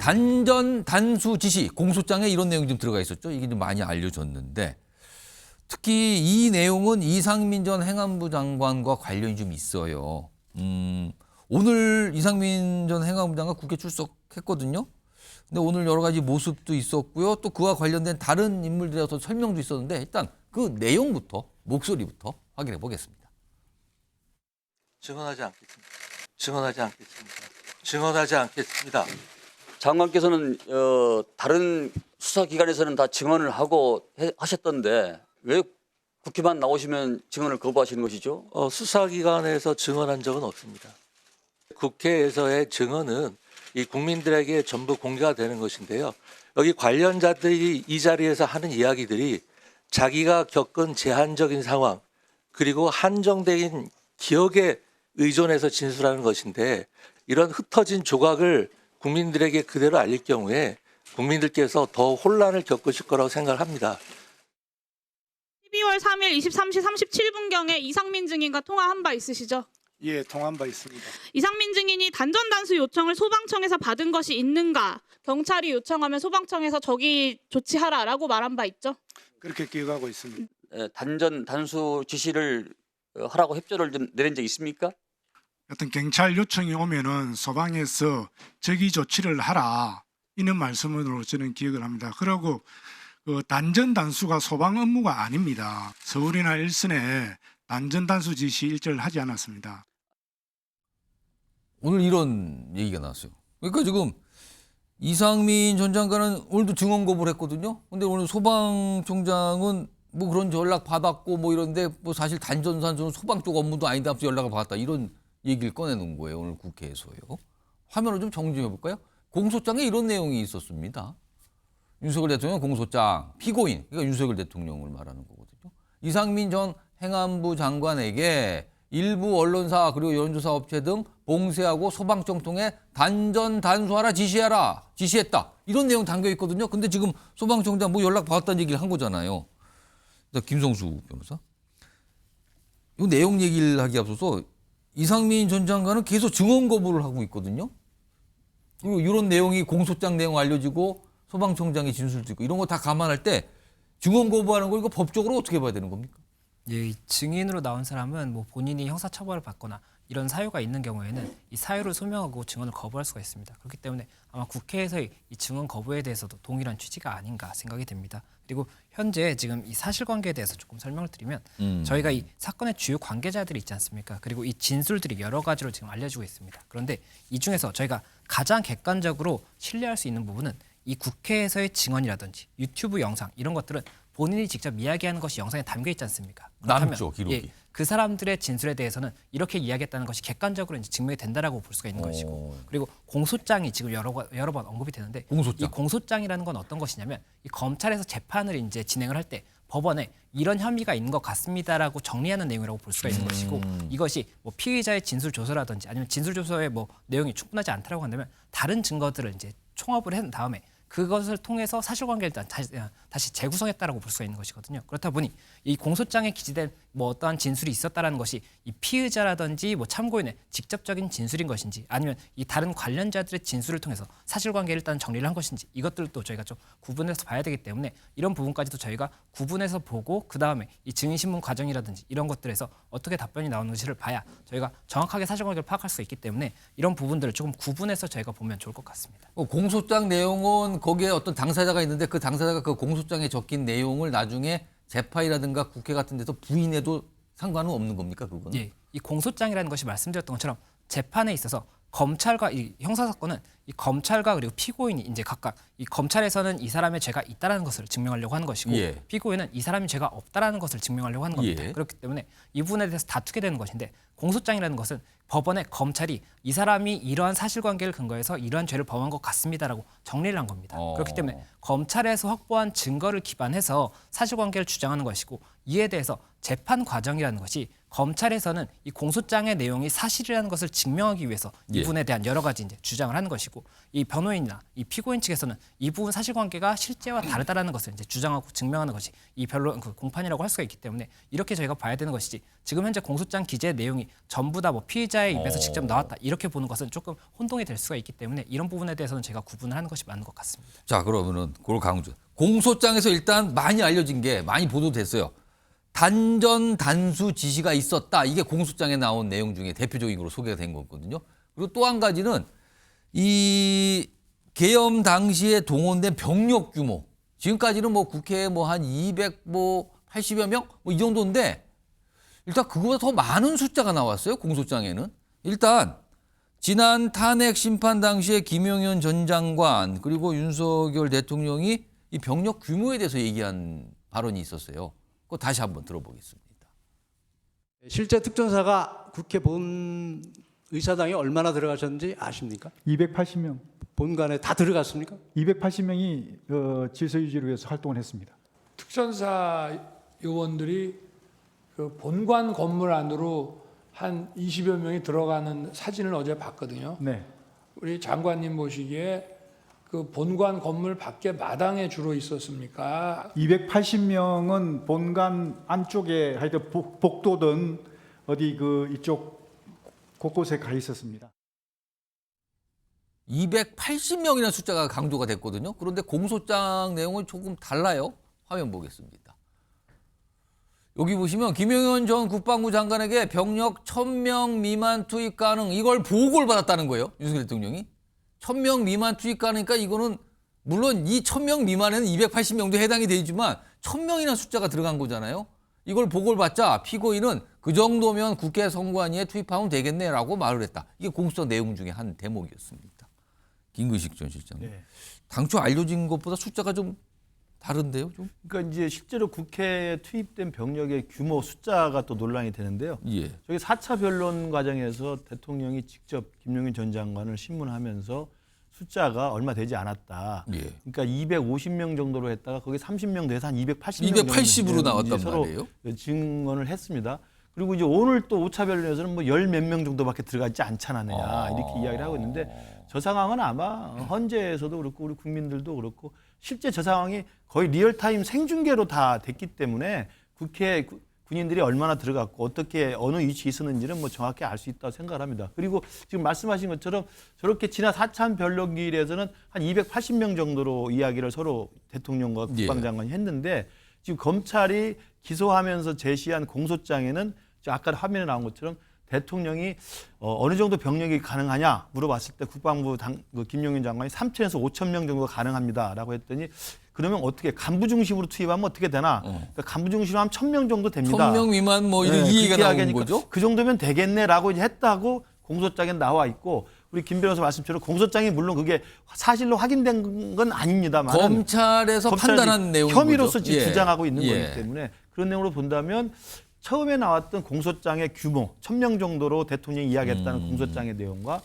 단전 단수 지시 공소장에 이런 내용이 좀 들어가 있었죠. 이게 좀 많이 알려졌는데 특히 이 내용은 이상민 전 행안부 장관과 관련이 좀 있어요. 오늘 이상민 전 행안부 장관 국회 출석했거든요. 근데 오늘 여러 가지 모습도 있었고요. 또 그와 관련된 다른 인물들에 대해서 설명도 있었는데 일단 그 내용부터 목소리부터 확인해 보겠습니다. 증언하지 않겠습니다. 증언하지 않겠습니다. 증언하지 않겠습니다. 장관께서는 다른 수사기관에서는 다 증언을 하고 하셨던데 왜 국회만 나오시면 증언을 거부하시는 것이죠? 수사기관에서 증언한 적은 없습니다. 국회에서의 증언은 이 국민들에게 전부 공개가 되는 것인데요. 여기 관련자들이 이 자리에서 하는 이야기들이 자기가 겪은 제한적인 상황 그리고 한정된 기억에 의존해서 진술하는 것인데 이런 흩어진 조각을 국민들에게 그대로 알릴 경우에 국민들께서 더 혼란을 겪으실 거라고 생각을 합니다. 12월 3일 23시 37분경에 이상민 증인과 통화한 바 있으시죠? 예, 통한 바 있습니다. 이상민 증인이 단전 단수 요청을 소방청에서 받은 것이 있는가? 경찰이 요청하면 소방청에서 저기 조치하라라고 말한 바 있죠? 그렇게 기억하고 있습니다. 단전 단수 지시를 하라고 협조를 좀 내린 적 있습니까? 어떤 경찰 요청이 오면은 소방에서 적의 조치를 하라 이런 말씀으로 저는 기억을 합니다. 그리고 그 단전 단수가 소방 업무가 아닙니다. 서울이나 일선에 단전 단수 지시 일절 하지 않았습니다. 오늘 이런 얘기가 나왔어요. 그러니까 지금 이상민 전 장관은 오늘도 증언 거부를 했거든요. 근데 오늘 소방총장은 뭐 그런 연락 받았고 뭐 이런데 뭐 사실 단전 단수는 소방 쪽 업무도 아닌데 앞서 연락을 받았다 이런 얘기를 꺼내놓은 거예요. 오늘 국회에서요. 화면을 좀 정리해 볼까요? 공소장에 이런 내용이 있었습니다. 윤석열 대통령 공소장 피고인, 그러니까 윤석열 대통령을 말하는 거거든요. 이상민 전 행안부 장관에게 일부 언론사 그리고 여론조사 업체 등 봉쇄하고 소방청 통해 단전 단수하라 지시했다. 이런 내용 담겨 있거든요. 근데 지금 소방청장 뭐 연락 받았다는 얘기를 한 거잖아요. 김성수 변호사. 이 내용 얘기를 하기 앞서서 이상민 전 장관은 계속 증언 거부를 하고 있거든요. 그리고 이런 내용이 공소장 내용 알려지고 소방청장의 진술도 있고 이런 거 다 감안할 때 증언 거부하는 거 이거 법적으로 어떻게 봐야 되는 겁니까? 예, 증인으로 나온 사람은 뭐 본인이 형사처벌을 받거나 이런 사유가 있는 경우에는 이 사유를 소명하고 증언을 거부할 수가 있습니다. 그렇기 때문에 아마 국회에서의 이 증언 거부에 대해서도 동일한 취지가 아닌가 생각이 됩니다. 그리고 현재 지금 이 사실관계에 대해서 조금 설명을 드리면 저희가 이 사건의 주요 관계자들이 있지 않습니까? 그리고 이 진술들이 여러 가지로 지금 알려지고 있습니다. 그런데 이 중에서 저희가 가장 객관적으로 신뢰할 수 있는 부분은 이 국회에서의 증언이라든지 유튜브 영상 이런 것들은 본인이 직접 이야기하는 것이 영상에 담겨 있지 않습니까? 남죠, 기록이. 예, 그 사람들의 진술에 대해서는 이렇게 이야기했다는 것이 객관적으로 이제 증명이 된다라고 볼 수가 있는 것이고, 그리고 공소장이 지금 여러 번 언급이 되는데 공소장. 이 공소장이라는 건 어떤 것이냐면 이 검찰에서 재판을 이제 진행을 할 때 법원에 이런 혐의가 있는 것 같습니다라고 정리하는 내용이라고 볼 수가 있는 것이고, 이것이 뭐 피의자의 진술 조서라든지 아니면 진술 조서의 뭐 내용이 충분하지 않다라고 한다면 다른 증거들을 이제 총합을 한 다음에 그것을 통해서 사실관계를 다시 재구성했다라고 볼 수가 있는 것이거든요. 그렇다 보니 이 공소장에 기재된 뭐 어떠한 진술이 있었다라는 것이 이 피의자라든지 뭐 참고인의 직접적인 진술인 것인지 아니면 이 다른 관련자들의 진술을 통해서 사실관계를 일단 정리를 한 것인지 이것들도 저희가 좀 구분해서 봐야 되기 때문에 이런 부분까지도 저희가 구분해서 보고 그 다음에 이 증인신문 과정이라든지 이런 것들에서 어떻게 답변이 나오는지를 봐야 저희가 정확하게 사실관계를 파악할 수 있기 때문에 이런 부분들을 조금 구분해서 저희가 보면 좋을 것 같습니다. 공소장 내용은 거기에 어떤 당사자가 있는데 그 당사자가 그 공소장에 적힌 내용을 나중에 재판이라든가 국회 같은 데서 부인해도 상관은 없는 겁니까, 그거는? 예, 이 공소장이라는 것이 말씀드렸던 것처럼 재판에 있어서 검찰과 이 형사사건은 이 검찰과 그리고 피고인이 이제 각각 이 검찰에서는 이 사람의 죄가 있다라는 것을 증명하려고 하는 것이고 예. 피고인은 이 사람이 죄가 없다라는 것을 증명하려고 하는 겁니다. 예. 그렇기 때문에 이 부분에 대해서 다투게 되는 것인데 공소장이라는 것은 법원에 검찰이 이 사람이 이러한 사실관계를 근거해서 이러한 죄를 범한 것 같습니다라고 정리를 한 겁니다. 그렇기 때문에 검찰에서 확보한 증거를 기반해서 사실관계를 주장하는 것이고 이에 대해서 재판 과정이라는 것이 검찰에서는 이 공소장의 내용이 사실이라는 것을 증명하기 위해서 이 예. 부분에 대한 여러 가지 이제 주장을 하는 것이고 이 변호인이나 이 피고인 측에서는 이 부분 사실관계가 실제와 다르다라는 것을 이제 주장하고 증명하는 것이 이 변론 그 공판이라고 할 수가 있기 때문에 이렇게 저희가 봐야 되는 것이지 지금 현재 공소장 기재 내용이 전부 다 뭐 피의자의 입에서 직접 나왔다 이렇게 보는 것은 조금 혼동이 될 수가 있기 때문에 이런 부분에 대해서는 제가 구분을 하는 것이 맞는 것 같습니다. 자, 그러면은 그걸 강조. 공소장에서 일단 많이 알려진 게 많이 보도됐어요. 단전 단수 지시가 있었다. 이게 공소장에 나온 내용 중에 대표적인 걸로 소개가 된 거거든요. 그리고 또 한 가지는 이 계엄 당시에 동원된 병력 규모. 지금까지는 뭐 국회에 뭐 한 280여 명 뭐 이 정도인데 일단 그거보다 더 많은 숫자가 나왔어요. 공소장에는. 일단 지난 탄핵 심판 당시에 김용현 전 장관 그리고 윤석열 대통령이 이 병력 규모에 대해서 얘기한 발언이 있었어요. 그거 다시 한번 들어보겠습니다. 실제 특전사가 국회 본 의사당에 얼마나 들어가셨는지 아십니까? 280명, 본관에 다 들어갔습니까? 280명이 질서 유지를 위해서 활동을 했습니다. 특전사 요원들이 그 본관 건물 안으로 한 20여 명이 들어가는 사진을 어제 봤거든요. 네, 우리 장관님 보시기에 그 본관 건물 밖에 마당에 주로 있었습니까? 280명은 본관 안쪽에 하여튼 복도든 어디 그 이쪽 곳곳에 가 있었습니다. 280명이라는 숫자가 강조가 됐거든요. 그런데 공소장 내용은 조금 달라요. 화면 보겠습니다. 여기 보시면 김용현 전 국방부 장관에게 병력 1000명 미만 투입 가능 이걸 보고를 받았다는 거예요. 윤석열 대통령이. 1000명 미만 투입 가능이니까 이거는 물론 이 1000명 미만에는 280명도 해당이 되지만 1000명이라는 숫자가 들어간 거잖아요. 이걸 보고를 받자 피고인은 그 정도면 국회 선관위에 투입하면 되겠네라고 말을 했다. 이게 공소장 내용 중에 한 대목이었습니다. 김근식 전 실장님. 네. 당초 알려진 것보다 숫자가 좀 다른데요, 좀? 그러니까 이제 실제로 국회에 투입된 병력의 규모 숫자가 또 논란이 되는데요. 예. 저기 4차 변론 과정에서 대통령이 직접 김용현 전 장관을 신문하면서 숫자가 얼마 되지 않았다. 예. 그러니까 250명 정도로 했다가 거기 30명 더해서 한 280명 280으로 나왔단 서로 말이에요. 증언을 했습니다. 그리고 이제 오늘 또 5차 변론에서는 뭐 10 몇 명 정도밖에 들어가지 않잖아 이렇게 이야기를 하고 있는데 저 상황은 아마 헌재에서도 그렇고 우리 국민들도 그렇고 실제 저 상황이 거의 리얼타임 생중계로 다 됐기 때문에 국회 군인들이 얼마나 들어갔고 어떻게 어느 위치에 있었는지는 뭐 정확히 알 수 있다고 생각을 합니다. 그리고 지금 말씀하신 것처럼 저렇게 지난 4차 변론기일에서는 한 280명 정도로 이야기를 서로 대통령과 국방장관이 했는데 지금 검찰이 기소하면서 제시한 공소장에는 아까 화면에 나온 것처럼 대통령이 어느 정도 병력이 가능하냐 물어봤을 때 국방부 김용현 장관이 3,000에서 5,000명 정도가 가능합니다라고 했더니 그러면 어떻게 간부 중심으로 투입하면 어떻게 되나? 그러니까 간부 중심으로 하면 1,000명 정도 됩니다. 1000명 미만 뭐 이런 이 얘기가 나온 거죠? 그 정도면 되겠네라고 이제 했다고 공소장에 나와 있고 우리 김 변호사 말씀처럼 공소장이 물론 그게 사실로 확인된 건 아닙니다만 검찰에서 판단한 내용인 거죠. 혐의로서 지금 예. 주장하고 있는 예. 거기 때문에 그런 내용으로 본다면 처음에 나왔던 공소장의 규모 1,000명 정도로 대통령이 이야기했다는 공소장의 내용과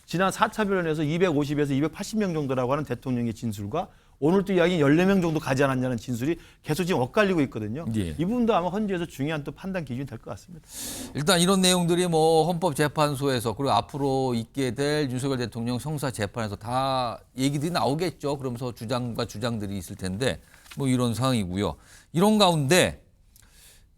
지난 4차 변론에서 250에서 280명 정도라고 하는 대통령의 진술과 오늘 또 이야기 14명 정도 가지 않았냐는 진술이 계속 지금 엇갈리고 있거든요. 예. 이 부분도 아마 헌재에서 중요한 또 판단 기준이 될 것 같습니다. 일단 이런 내용들이 뭐 헌법재판소에서 그리고 앞으로 있게 될 윤석열 대통령 형사재판에서 다 얘기들이 나오겠죠. 그러면서 주장과 주장들이 있을 텐데 뭐 이런 상황이고요. 이런 가운데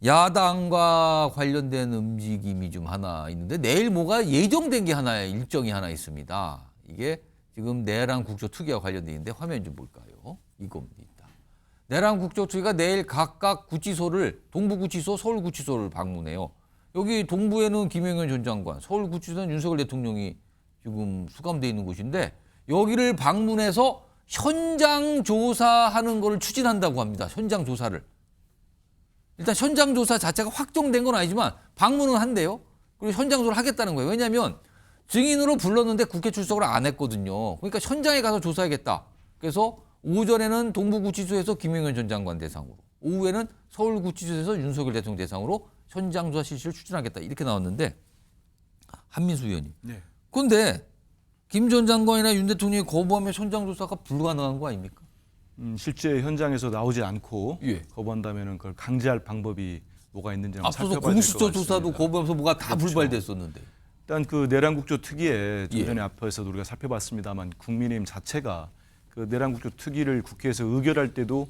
야당과 관련된 움직임이 좀 하나 있는데 내일 뭐가 예정된 게 하나 일정이 하나 있습니다. 이게 지금 내란 국조특위와 관련돼 있는데 화면 좀 볼까요? 이겁니다. 내란 국조특위가 내일 각각 구치소를 동부구치소, 서울구치소를 방문해요. 여기 동부에는 김용현 전 장관, 서울구치소는 윤석열 대통령이 지금 수감돼 있는 곳인데 여기를 방문해서 현장 조사하는 걸 추진한다고 합니다. 현장 조사를. 일단 현장 조사 자체가 확정된 건 아니지만 방문은 한대요. 그리고 현장 조사를 하겠다는 거예요. 왜냐하면 증인으로 불렀는데 국회 출석을 안 했거든요. 그러니까 현장에 가서 조사하겠다. 그래서 오전에는 동부구치소에서 김용현 전 장관 대상으로, 오후에는 서울구치소에서 윤석열 대통령 대상으로 현장 조사 실시를 추진하겠다. 이렇게 나왔는데 한민수 의원님. 네. 그런데 김 전 장관이나 윤 대통령이 거부하면 현장 조사가 불가능한 거 아닙니까? 실제 현장에서 나오지 않고 예. 거부한다면 그걸 강제할 방법이 뭐가 있는지 한번 앞서서 살펴봐야 될 것 공수처 같습니다. 조사도 거부하면서 뭐가 다 그렇죠. 불발됐었는데. 일단 그 내란국조 특위에 좀 예. 전에 앞에서도 우리가 살펴봤습니다만 국민의힘 자체가 그 내란국조 특위를 국회에서 의결할 때도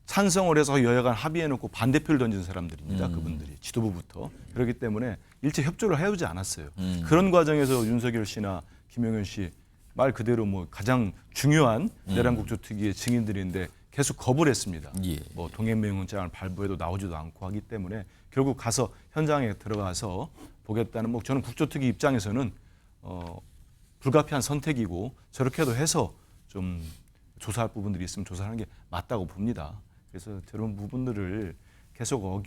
찬성을 해서 여야간 합의해놓고 반대표를 던진 사람들입니다. 그분들이 지도부부터. 그렇기 때문에 일체 협조를 해오지 않았어요. 그런 과정에서 윤석열 씨나 김용현 씨 말 그대로 뭐 가장 중요한 내란국조 특위의 증인들인데 계속 거부를 했습니다. 예. 뭐 동행명령장을 발부해도 나오지도 않고 하기 때문에 결국 가서 현장에 들어가서 보겠다는 뭐 저는 국조특위 입장에서는 불가피한 선택이고 저렇게도 해서 좀 조사할 부분들이 있으면 조사하는 게 맞다고 봅니다. 그래서 저런 부분들을 계속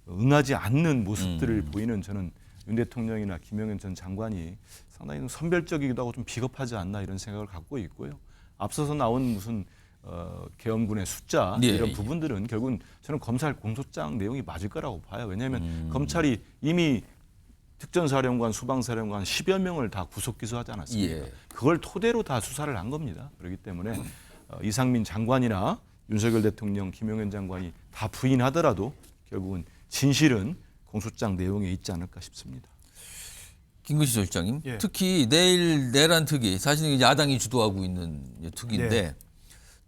응하지 않는 모습들을 보이는 저는 윤 대통령이나 김영현 전 장관이 상당히 선별적이기도 하고 좀 비겁하지 않나 이런 생각을 갖고 있고요. 앞서서 나온 무슨 계엄군의 숫자 예, 이런 예. 부분들은 결국은 저는 검찰 공소장 내용이 맞을 거라고 봐요. 왜냐하면 검찰이 이미 특전사령관, 소방사령관 10여 명을 다 구속 기소하지 않았습니까? 예. 그걸 토대로 다 수사를 한 겁니다. 그렇기 때문에 이상민 장관이나 윤석열 대통령, 김용현 장관이 다 부인하더라도 결국은 진실은 공소장 내용에 있지 않을까 싶습니다. 김근식 실장님, 예. 특히 내일 내란 특위, 사실은 야당이 주도하고 있는 특위인데 네.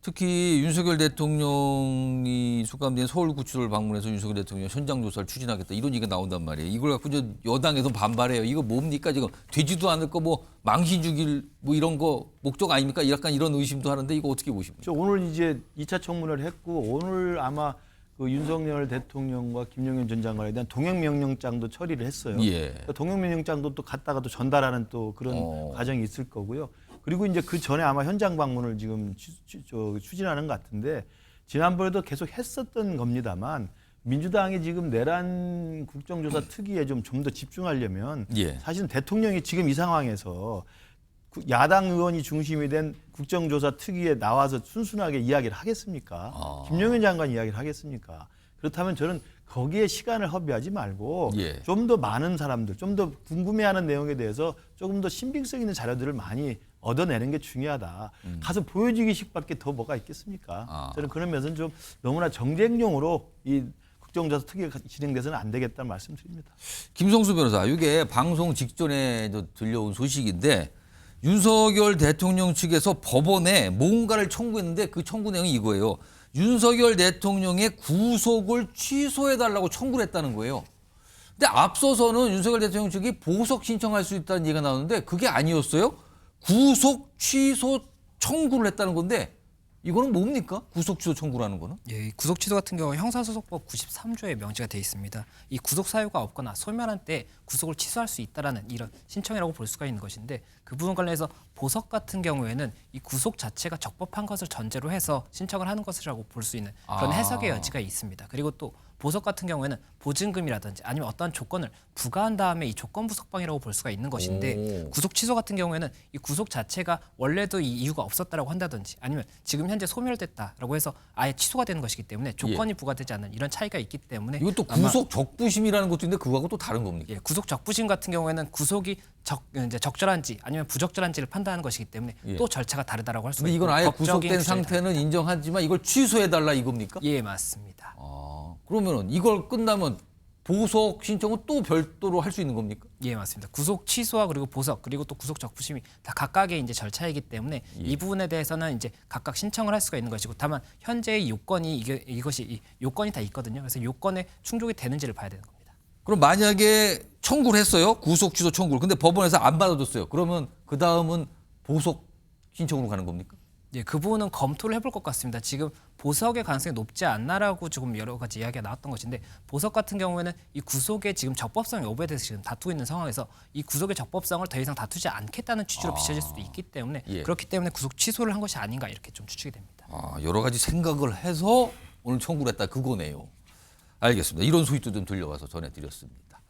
특히 윤석열 대통령이 수감된 서울구치소를 방문해서 윤석열 대통령 현장 조사를 추진하겠다 이런 얘기가 나온단 말이에요. 이걸 갖고 이제 여당에서 반발해요. 이거 뭡니까 지금 되지도 않을 거 뭐 망신 주길 뭐 이런 거 목적 아닙니까? 약간 이런 의심도 하는데 이거 어떻게 보십니까? 저 오늘 이제 2차 청문회를 했고 오늘 아마 그 윤석열 대통령과 김용현 전 장관에 대한 동행명령장도 처리를 했어요. 예. 동행명령장도 또 갔다가 또 전달하는 또 그런 과정이 있을 거고요. 그리고 이제 그 전에 아마 현장 방문을 지금 추진하는 것 같은데 지난번에도 계속 했었던 겁니다만 민주당이 지금 내란 국정조사 특위에 좀 더 집중하려면 예. 사실은 대통령이 지금 이 상황에서 야당 의원이 중심이 된 국정조사 특위에 나와서 순순하게 이야기를 하겠습니까? 김용현 장관 이야기를 하겠습니까? 그렇다면 저는 거기에 시간을 허비하지 말고 예. 좀 더 많은 사람들, 좀 더 궁금해하는 내용에 대해서 조금 더 신빙성 있는 자료들을 많이 얻어내는 게 중요하다. 가서 보여주기식밖에 더 뭐가 있겠습니까? 저는 그런 면에서는 좀 너무나 정쟁용으로 이 국정조사 특위가 진행돼서는 안 되겠다는 말씀드립니다. 김성수 변호사, 이게 방송 직전에 들려온 소식인데 윤석열 대통령 측에서 법원에 뭔가를 청구했는데 그 청구 내용이 이거예요. 윤석열 대통령의 구속을 취소해달라고 청구를 했다는 거예요. 근데 앞서서는 윤석열 대통령 측이 보석 신청할 수 있다는 얘기가 나오는데 그게 아니었어요. 구속 취소 청구를 했다는 건데 이거는 뭡니까? 구속 취소 청구라는 거는? 예, 이 구속 취소 같은 경우 형사소송법 93조에 명시가 돼 있습니다. 이 구속 사유가 없거나 소멸한 때 구속을 취소할 수 있다라는 이런 신청이라고 볼 수가 있는 것인데 그 부분 관련해서 보석 같은 경우에는 이 구속 자체가 적법한 것을 전제로 해서 신청을 하는 것이라고 볼 수 있는 그런 해석의 여지가 있습니다. 그리고 또 보석 같은 경우에는 보증금이라든지 아니면 어떠한 조건을 부과한 다음에 이 조건 부석방이라고 볼 수가 있는 것인데 구속 취소 같은 경우에는 이 구속 자체가 원래도 이 이유가 없었다라고 한다든지 아니면 지금 현재 소멸됐다라고 해서 아예 취소가 되는 것이기 때문에 조건이 부과되지 않는 이런 차이가 있기 때문에 이것도 구속 적부심이라는 것도 있는데 그거하고 또 다른 겁니까? 예, 구속 적부심 같은 경우에는 구속이 이제 적절한지 아니면 부적절한지를 판단하는 것이기 때문에 예. 또 절차가 다르다라고 할 수가 근데 있고 이건 아예 법적인 구속된 규정이 상태는 다릅니다. 인정하지만 이걸 취소해달라 이겁니까? 예, 맞습니다. 그러면은 이걸 끝나면 보석 신청은 또 별도로 할 수 있는 겁니까? 예, 맞습니다. 구속 취소와 그리고 보석 그리고 또 구속 적부심이 다 각각의 이제 절차이기 때문에 이 부분에 대해서는 이제 각각 신청을 할 수가 있는 것이고 다만 현재의 요건이 이것이 이 요건이 다 있거든요. 그래서 요건에 충족이 되는지를 봐야 되는 겁니다. 그럼 만약에 청구를 했어요. 구속 취소 청구를. 근데 법원에서 안 받아줬어요. 그러면 그 다음은 보석 신청으로 가는 겁니까? 예, 그 부분은 검토를 해볼 것 같습니다. 지금 보석의 가능성이 높지 않나라고 조금 여러 가지 이야기가 나왔던 것인데 보석 같은 경우에는 이 구속의 지금 적법성 여부에 대해서 지금 다투고 있는 상황에서 이 구속의 적법성을 더 이상 다투지 않겠다는 취지로 비춰질 수도 있기 때문에 예. 그렇기 때문에 구속 취소를 한 것이 아닌가 이렇게 좀 추측이 됩니다. 여러 가지 생각을 해서 오늘 청구를 했다 그거네요. 알겠습니다. 이런 소식도 좀 들려와서 전해드렸습니다.